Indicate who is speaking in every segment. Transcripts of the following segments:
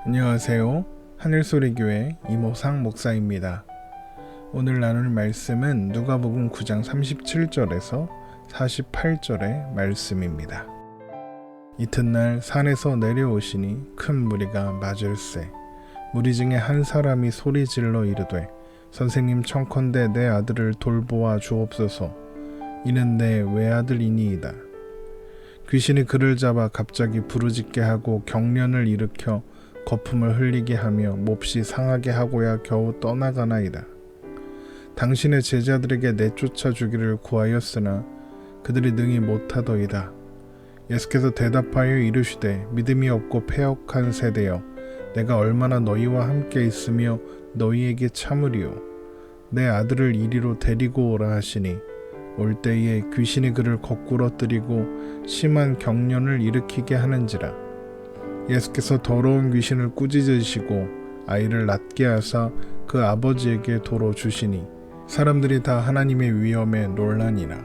Speaker 1: 안녕하세요. 하늘소리교회 이모상 목사입니다. 오늘 나눌 말씀은 누가복음 9장 37절에서 48절의 말씀입니다. 이튿날 산에서 내려오시니 큰 무리가 맞을세. 무리 중에 한 사람이 소리질러 이르되 선생님 청컨대 내 아들을 돌보아 주옵소서. 이는 내 외아들이니이다. 귀신이 그를 잡아 갑자기 부르짖게 하고 경련을 일으켜 거품을 흘리게 하며 몹시 상하게 하고야 겨우 떠나가나이다. 당신의 제자들에게 내쫓아 주기를 구하였으나 그들이 능히 못하더이다. 예수께서 대답하여 이르시되 믿음이 없고 패역한 세대여, 내가 얼마나 너희와 함께 있으며 너희에게 참으리요. 내 아들을 이리로 데리고 오라 하시니 올 때에 귀신이 그를 거꾸러뜨리고 심한 경련을 일으키게 하는지라. 예수께서 더러운 귀신을 꾸짖으시고 아이를 낫게 하사 그 아버지에게 도로 주시니 사람들이 다 하나님의 위엄에 놀라니라.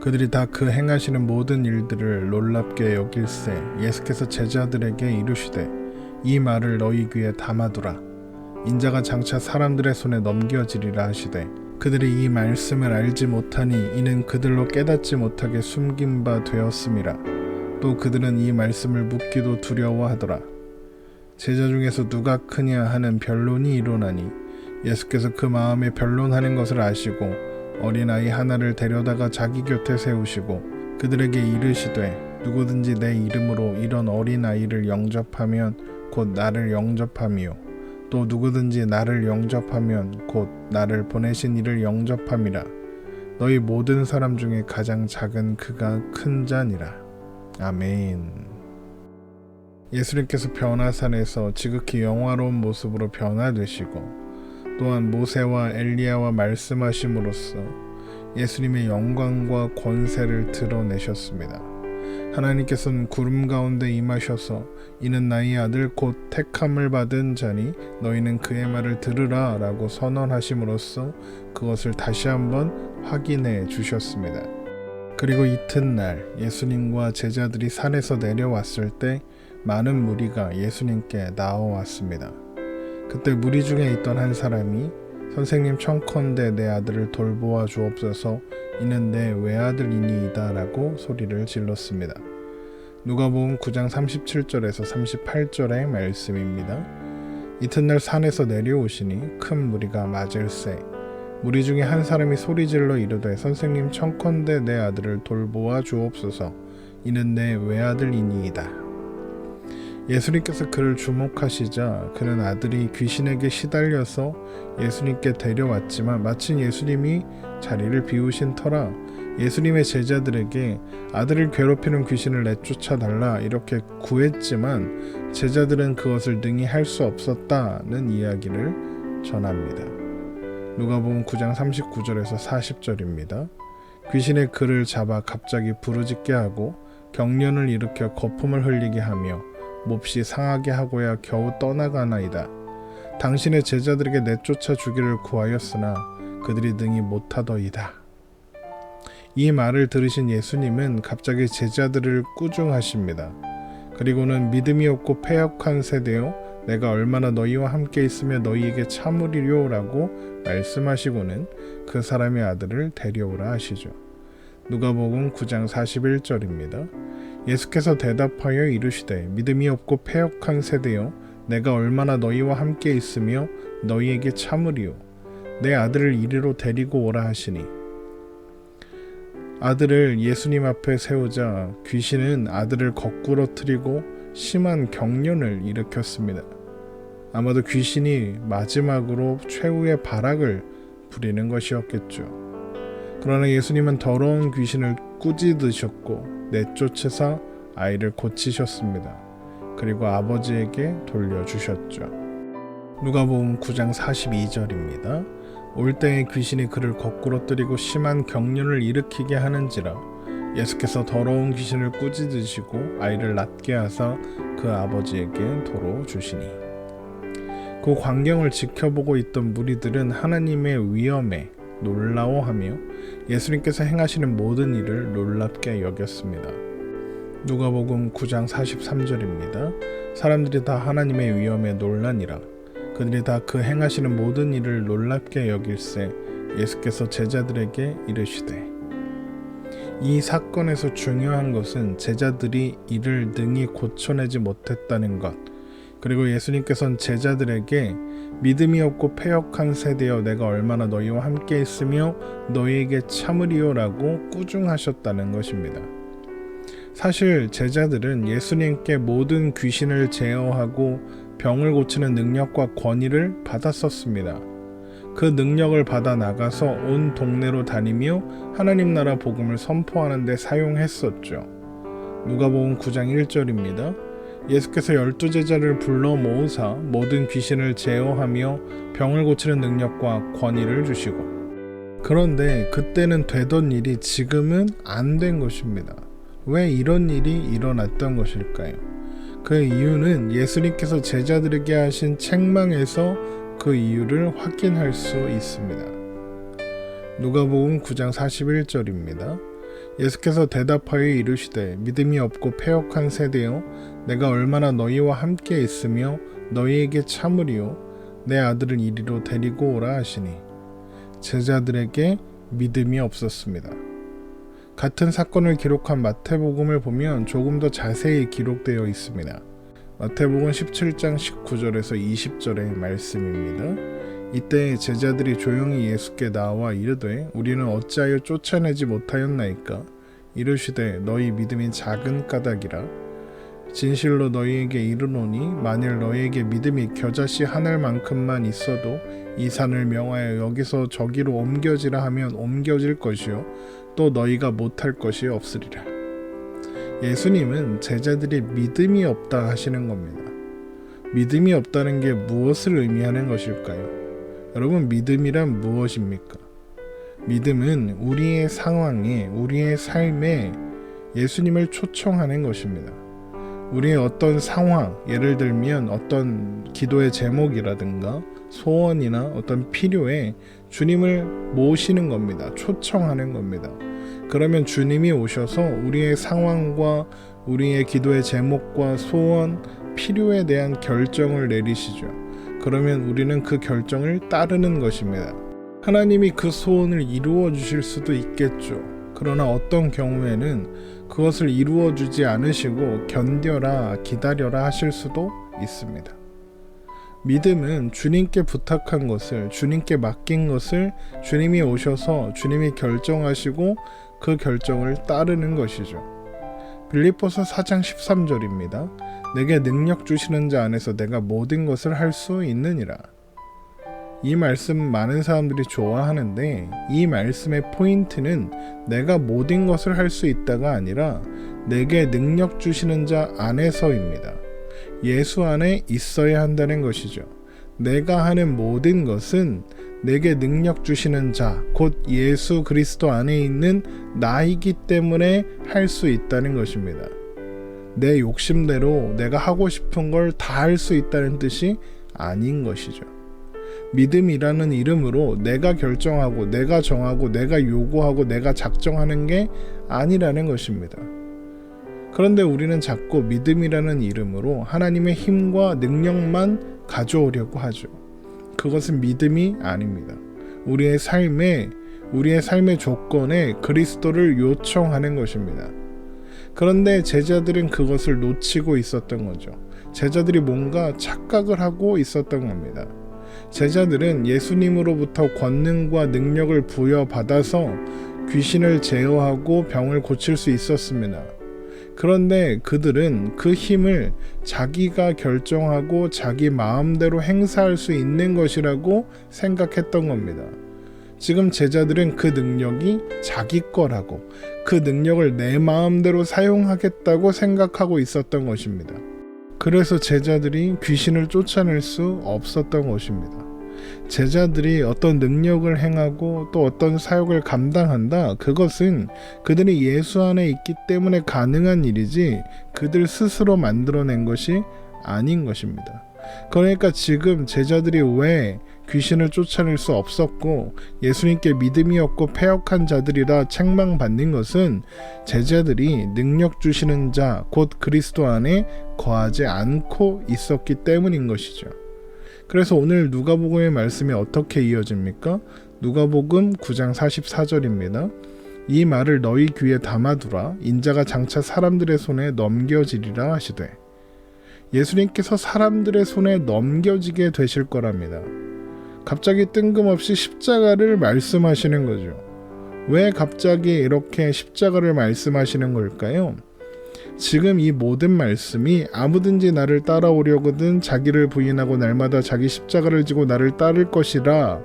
Speaker 1: 그들이 다 그 행하시는 모든 일들을 놀랍게 여길세. 예수께서 제자들에게 이르시되 이 말을 너희 귀에 담아두라. 인자가 장차 사람들의 손에 넘겨지리라 하시되 그들이 이 말씀을 알지 못하니 이는 그들로 깨닫지 못하게 숨긴 바 되었음이라. 또 그들은 이 말씀을 묻기도 두려워하더라. 제자 중에서 누가 크냐 하는 변론이 일어나니 예수께서 그 마음에 변론하는 것을 아시고 어린아이 하나를 데려다가 자기 곁에 세우시고 그들에게 이르시되 누구든지 내 이름으로 이런 어린아이를 영접하면 곧 나를 영접함이요 또 누구든지 나를 영접하면 곧 나를 보내신 이를 영접함이라. 너희 모든 사람 중에 가장 작은 그가 큰 자니라. 아멘. 예수님께서 변화산에서 지극히 영화로운 모습으로 변화되시고 또한 모세와 엘리야와 말씀하심으로써 예수님의 영광과 권세를 드러내셨습니다. 하나님께서는 구름 가운데 임하셔서 이는 나의 아들 곧 택함을 받은 자니 너희는 그의 말을 들으라 라고 선언하심으로써 그것을 다시 한번 확인해 주셨습니다. 그리고 이튿날 예수님과 제자들이 산에서 내려왔을 때 많은 무리가 예수님께 나와왔습니다. 그때 무리 중에 있던 한 사람이 선생님 청컨대 내 아들을 돌보아 주옵소서. 이는 내 외아들이니이다 라고 소리를 질렀습니다. 누가복음 9장 37절에서 38절의 말씀입니다. 이튿날 산에서 내려오시니 큰 무리가 맞을세. 무리 중에 한 사람이 소리질러 이르되 선생님 청컨대 내 아들을 돌보아 주옵소서. 이는 내 외아들이니이다. 예수님께서 그를 주목하시자 그는 아들이 귀신에게 시달려서 예수님께 데려왔지만 마침 예수님이 자리를 비우신 터라 예수님의 제자들에게 아들을 괴롭히는 귀신을 내쫓아 달라 이렇게 구했지만 제자들은 그것을 능히 할 수 없었다는 이야기를 전합니다. 누가복음 9장 39절에서 40절입니다. 귀신의 그를 잡아 갑자기 부르짖게 하고 경련을 일으켜 거품을 흘리게 하며 몹시 상하게 하고야 겨우 떠나가나이다. 당신의 제자들에게 내쫓아 주기를 구하였으나 그들이 능히 못하더이다. 이 말을 들으신 예수님은 갑자기 제자들을 꾸중하십니다. 그리고는 믿음이 없고 패역한 세대여, 내가 얼마나 너희와 함께 있으며 너희에게 참으리요 라고 말씀하시고는 그 사람의 아들을 데려오라 하시죠. 누가복음 9장 41절입니다. 예수께서 대답하여 이르시되 믿음이 없고 패역한 세대여, 내가 얼마나 너희와 함께 있으며 너희에게 참으리요. 내 아들을 이리로 데리고 오라 하시니 아들을 예수님 앞에 세우자 귀신은 아들을 거꾸러뜨리고 심한 경련을 일으켰습니다. 아마도 귀신이 마지막으로 최후의 발악을 부리는 것이었겠죠. 그러나 예수님은 더러운 귀신을 꾸짖으셨고 내쫓으사 아이를 고치셨습니다. 그리고 아버지에게 돌려주셨죠. 누가복음 9장 42절입니다. 올 때에 귀신이 그를 거꾸러뜨리고 심한 경련을 일으키게 하는지라. 예수께서 더러운 귀신을 꾸짖으시고 아이를 낫게 하사 그 아버지에게 도로 주시니. 그 광경을 지켜보고 있던 무리들은 하나님의 위엄에 놀라워하며 예수님께서 행하시는 모든 일을 놀랍게 여겼습니다. 누가복음 9장 43절입니다. 사람들이 다 하나님의 위엄에 놀라니라. 그들이 다 그 행하시는 모든 일을 놀랍게 여길세 예수께서 제자들에게 이르시되. 이 사건에서 중요한 것은 제자들이 이를 능히 고쳐내지 못했다는 것, 그리고 예수님께서는 제자들에게 믿음이 없고 패역한 세대여 내가 얼마나 너희와 함께 있으며 너희에게 참으리요 라고 꾸중하셨다는 것입니다. 사실 제자들은 예수님께 모든 귀신을 제어하고 병을 고치는 능력과 권위를 받았었습니다. 그 능력을 받아 나가서 온 동네로 다니며 하나님 나라 복음을 선포하는 데 사용했었죠. 누가복음 9장 1절입니다. 예수께서 12제자를 불러 모으사 모든 귀신을 제어하며 병을 고치는 능력과 권위를 주시고. 그런데 그때는 되던 일이 지금은 안 된 것입니다. 왜 이런 일이 일어났던 것일까요? 그 이유는 예수님께서 제자들에게 하신 책망에서 그 이유를 확인할 수 있습니다. 누가복음 9장 41절입니다. 예수께서 대답하여 이르시되 믿음이 없고 패역한 세대여 내가 얼마나 너희와 함께 있으며 너희에게 참으리요 내 아들을 이리로 데리고 오라 하시니. 제자들에게 믿음이 없었습니다. 같은 사건을 기록한 마태복음을 보면 조금 더 자세히 기록되어 있습니다. 마태복음 17장 19절에서 20절의 말씀입니다. 이때 제자들이 조용히 예수께 나와 이르되 우리는 어찌하여 쫓아내지 못하였나이까? 이르시되 너희 믿음이 작은 까닭이라. 진실로 너희에게 이르노니 만일 너희에게 믿음이 겨자씨 하늘만큼만 있어도 이 산을 명하여 여기서 저기로 옮겨지라 하면 옮겨질 것이요 또 너희가 못할 것이 없으리라. 예수님은 제자들이 믿음이 없다 하시는 겁니다. 믿음이 없다는 게 무엇을 의미하는 것일까요? 여러분, 믿음이란 무엇입니까? 믿음은 우리의 상황에, 우리의 삶에 예수님을 초청하는 것입니다. 우리의 어떤 상황, 예를 들면 어떤 기도의 제목이라든가 소원이나 어떤 필요에 주님을 모시는 겁니다. 초청하는 겁니다. 그러면 주님이 오셔서 우리의 상황과 우리의 기도의 제목과 소원, 필요에 대한 결정을 내리시죠. 그러면 우리는 그 결정을 따르는 것입니다. 하나님이 그 소원을 이루어 주실 수도 있겠죠. 그러나 어떤 경우에는 그것을 이루어 주지 않으시고 견뎌라, 기다려라 하실 수도 있습니다. 믿음은 주님께 부탁한 것을, 주님께 맡긴 것을 주님이 오셔서 주님이 결정하시고 그 결정을 따르는 것이죠. 빌립보서 4장 13절입니다. 내게 능력 주시는 자 안에서 내가 모든 것을 할 수 있느니라. 이 말씀 많은 사람들이 좋아하는데 이 말씀의 포인트는 내가 모든 것을 할 수 있다가 아니라 내게 능력 주시는 자 안에서입니다. 예수 안에 있어야 한다는 것이죠. 내가 하는 모든 것은 내게 능력 주시는 자, 곧 예수 그리스도 안에 있는 나이기 때문에 할 수 있다는 것입니다. 내 욕심대로 내가 하고 싶은 걸 다 할 수 있다는 뜻이 아닌 것이죠. 믿음이라는 이름으로 내가 결정하고 내가 정하고 내가 요구하고 내가 작정하는 게 아니라는 것입니다. 그런데 우리는 자꾸 믿음이라는 이름으로 하나님의 힘과 능력만 가져오려고 하죠. 그것은 믿음이 아닙니다. 우리의 삶의 조건에 그리스도를 요청하는 것입니다. 그런데 제자들은 그것을 놓치고 있었던 거죠. 제자들이 뭔가 착각을 하고 있었던 겁니다. 제자들은 예수님으로부터 권능과 능력을 부여받아서 귀신을 제어하고 병을 고칠 수 있었습니다. 그런데 그들은 그 힘을 자기가 결정하고 자기 마음대로 행사할 수 있는 것이라고 생각했던 겁니다. 지금 제자들은 그 능력이 자기 거라고, 그 능력을 내 마음대로 사용하겠다고 생각하고 있었던 것입니다. 그래서 제자들이 귀신을 쫓아낼 수 없었던 것입니다. 제자들이 어떤 능력을 행하고 또 어떤 사역을 감당한다, 그것은 그들이 예수 안에 있기 때문에 가능한 일이지 그들 스스로 만들어낸 것이 아닌 것입니다. 그러니까 지금 제자들이 왜 귀신을 쫓아낼 수 없었고 예수님께 믿음이 없고 패역한 자들이라 책망받는 것은 제자들이 능력 주시는 자 곧 그리스도 안에 거하지 않고 있었기 때문인 것이죠. 그래서 오늘 누가복음의 말씀이 어떻게 이어집니까? 누가복음 9장 44절입니다. 이 말을 너희 귀에 담아두라. 인자가 장차 사람들의 손에 넘겨지리라 하시되, 예수님께서 사람들의 손에 넘겨지게 되실 거랍니다. 갑자기 뜬금없이 십자가를 말씀하시는 거죠. 왜 갑자기 이렇게 십자가를 말씀하시는 걸까요? 지금 이 모든 말씀이 아무든지 나를 따라오려거든 자기를 부인하고 날마다 자기 십자가를 지고 나를 따를 것이라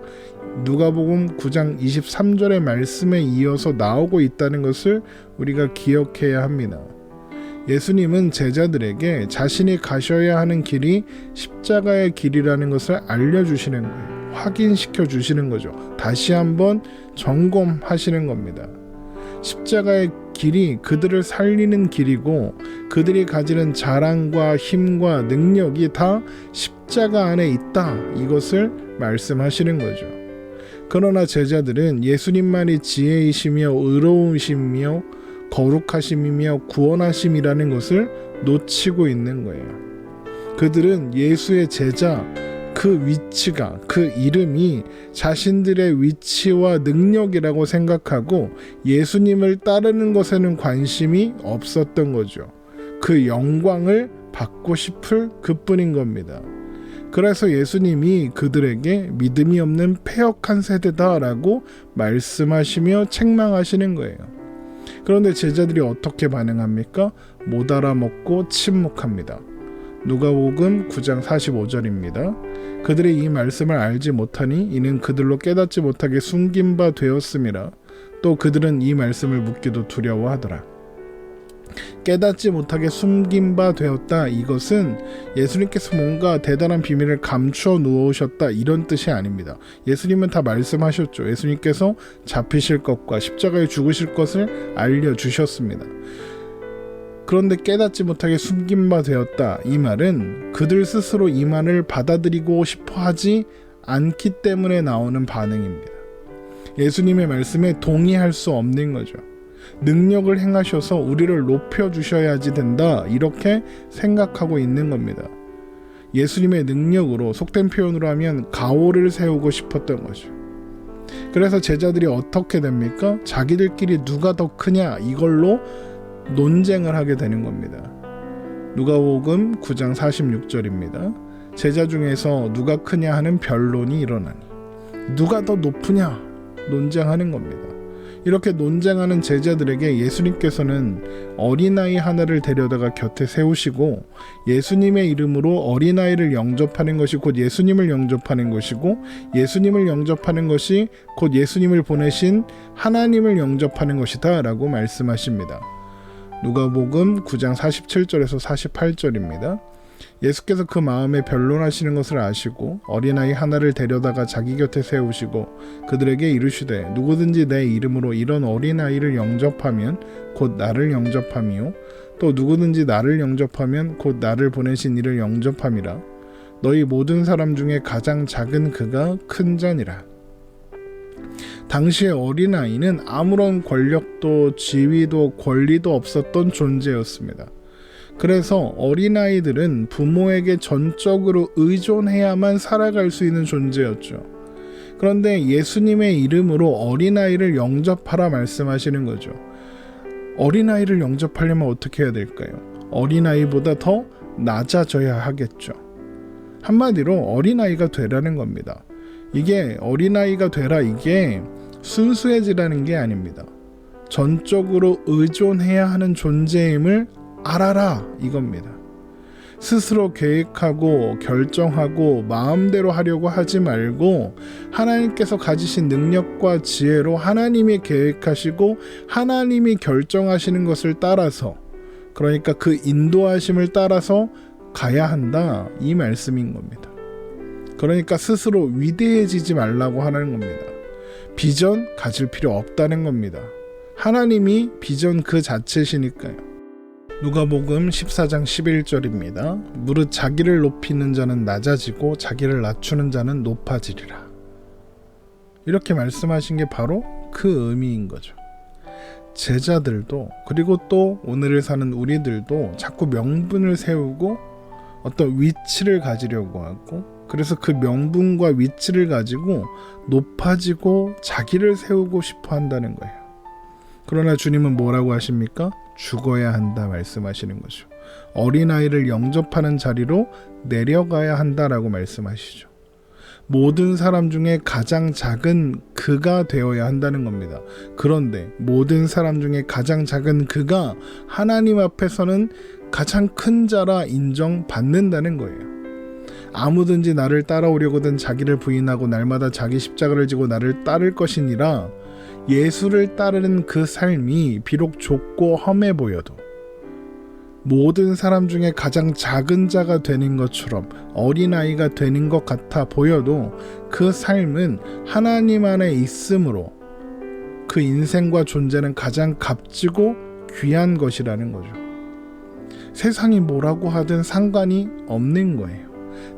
Speaker 1: 누가복음 9장 23절의 말씀에 이어서 나오고 있다는 것을 우리가 기억해야 합니다. 예수님은 제자들에게 자신이 가셔야 하는 길이 십자가의 길이라는 것을 알려주시는 거예요. 확인시켜 주시는 거죠. 다시 한번 점검하시는 겁니다. 십자가의 길이 그들을 살리는 길이고 그들이 가지는 자랑과 힘과 능력이 다 십자가 안에 있다. 이것을 말씀하시는 거죠. 그러나 제자들은 예수님만이 지혜이시며 의로우시며 거룩하심이며 구원하심이라는 것을 놓치고 있는 거예요. 그들은 예수의 제자, 그 위치가, 그 이름이 자신들의 위치와 능력이라고 생각하고 예수님을 따르는 것에는 관심이 없었던 거죠. 그 영광을 받고 싶을 그뿐인 겁니다. 그래서 예수님이 그들에게 믿음이 없는 패역한 세대다라고 말씀하시며 책망하시는 거예요. 그런데 제자들이 어떻게 반응합니까? 못 알아먹고 침묵합니다. 누가복음 9장 45절입니다. 그들이 이 말씀을 알지 못하니 이는 그들로 깨닫지 못하게 숨긴 바 되었음이라. 또 그들은 이 말씀을 묻기도 두려워하더라. 깨닫지 못하게 숨긴 바 되었다. 이것은 예수님께서 뭔가 대단한 비밀을 감추어 놓으셨다 이런 뜻이 아닙니다. 예수님은 다 말씀하셨죠. 예수님께서 잡히실 것과 십자가에 죽으실 것을 알려주셨습니다. 그런데 깨닫지 못하게 숨긴 바 되었다. 이 말은 그들 스스로 이 말을 받아들이고 싶어 하지 않기 때문에 나오는 반응입니다. 예수님의 말씀에 동의할 수 없는 거죠. 능력을 행하셔서 우리를 높여주셔야지 된다. 이렇게 생각하고 있는 겁니다. 예수님의 능력으로 속된 표현으로 하면 가오를 세우고 싶었던 거죠. 그래서 제자들이 어떻게 됩니까? 자기들끼리 누가 더 크냐 이걸로 논쟁을 하게 되는 겁니다. 누가복음 9장 46절입니다. 제자 중에서 누가 크냐 하는 변론이 일어나니 누가 더 높으냐 논쟁하는 겁니다. 이렇게 논쟁하는 제자들에게 예수님께서는 어린아이 하나를 데려다가 곁에 세우시고 예수님의 이름으로 어린아이를 영접하는 것이 곧 예수님을 영접하는 것이고 예수님을 영접하는 것이 곧 예수님을 보내신 하나님을 영접하는 것이다 라고 말씀하십니다. 누가복음 9장 47절에서 48절입니다. 예수께서 그 마음에 변론하시는 것을 아시고 어린아이 하나를 데려다가 자기 곁에 세우시고 그들에게 이르시되 누구든지 내 이름으로 이런 어린아이를 영접하면 곧 나를 영접함이요 또 누구든지 나를 영접하면 곧 나를 보내신 이를 영접함이라. 너희 모든 사람 중에 가장 작은 그가 큰 자니라. 당시의 어린아이는 아무런 권력도 지위도 권리도 없었던 존재였습니다. 그래서 어린아이들은 부모에게 전적으로 의존해야만 살아갈 수 있는 존재였죠. 그런데 예수님의 이름으로 어린아이를 영접하라 말씀하시는 거죠. 어린아이를 영접하려면 어떻게 해야 될까요? 어린아이보다 더 낮아져야 하겠죠. 한마디로 어린아이가 되라는 겁니다. 이게 어린아이가 되라 이게 순수해지라는 게 아닙니다. 전적으로 의존해야 하는 존재임을 알아라 이겁니다. 스스로 계획하고 결정하고 마음대로 하려고 하지 말고 하나님께서 가지신 능력과 지혜로 하나님이 계획하시고 하나님이 결정하시는 것을 따라서 그러니까 그 인도하심을 따라서 가야 한다 이 말씀인 겁니다. 그러니까 스스로 위대해지지 말라고 하는 겁니다. 비전 가질 필요 없다는 겁니다. 하나님이 비전 그 자체시니까요. 누가복음 14장 11절입니다. 무릇 자기를 높이는 자는 낮아지고 자기를 낮추는 자는 높아지리라. 이렇게 말씀하신 게 바로 그 의미인 거죠. 제자들도 그리고 또 오늘을 사는 우리들도 자꾸 명분을 세우고 어떤 위치를 가지려고 하고, 그래서 그 명분과 위치를 가지고 높아지고 자기를 세우고 싶어 한다는 거예요. 그러나 주님은 뭐라고 하십니까? 죽어야 한다 말씀하시는 거죠. 어린아이를 영접하는 자리로 내려가야 한다라고 말씀하시죠. 모든 사람 중에 가장 작은 그가 되어야 한다는 겁니다. 그런데 모든 사람 중에 가장 작은 그가 하나님 앞에서는 가장 큰 자라 인정받는다는 거예요. 아무든지 나를 따라오려거든 자기를 부인하고 날마다 자기 십자가를 지고 나를 따를 것이니라. 예수를 따르는 그 삶이 비록 좁고 험해 보여도, 모든 사람 중에 가장 작은 자가 되는 것처럼 어린아이가 되는 것 같아 보여도 그 삶은 하나님 안에 있으므로 그 인생과 존재는 가장 값지고 귀한 것이라는 거죠. 세상이 뭐라고 하든 상관이 없는 거예요.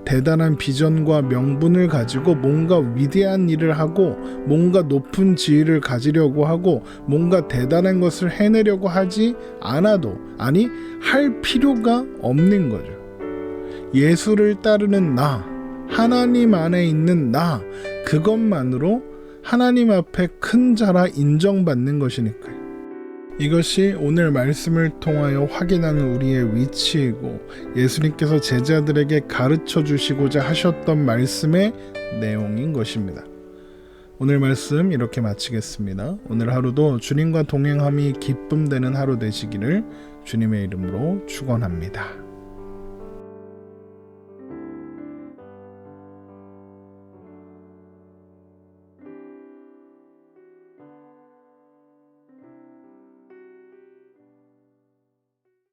Speaker 1: 대단한 비전과 명분을 가지고 뭔가 위대한 일을 하고 뭔가 높은 지위를 가지려고 하고 뭔가 대단한 것을 해내려고 하지 않아도, 아니 할 필요가 없는 거죠. 예수를 따르는 나, 하나님 안에 있는 나, 그것만으로 하나님 앞에 큰 자라 인정받는 것이니까요. 이것이 오늘 말씀을 통하여 확인하는 우리의 위치이고 예수님께서 제자들에게 가르쳐 주시고자 하셨던 말씀의 내용인 것입니다. 오늘 말씀 이렇게 마치겠습니다. 오늘 하루도 주님과 동행함이 기쁨되는 하루 되시기를 주님의 이름으로 축원합니다.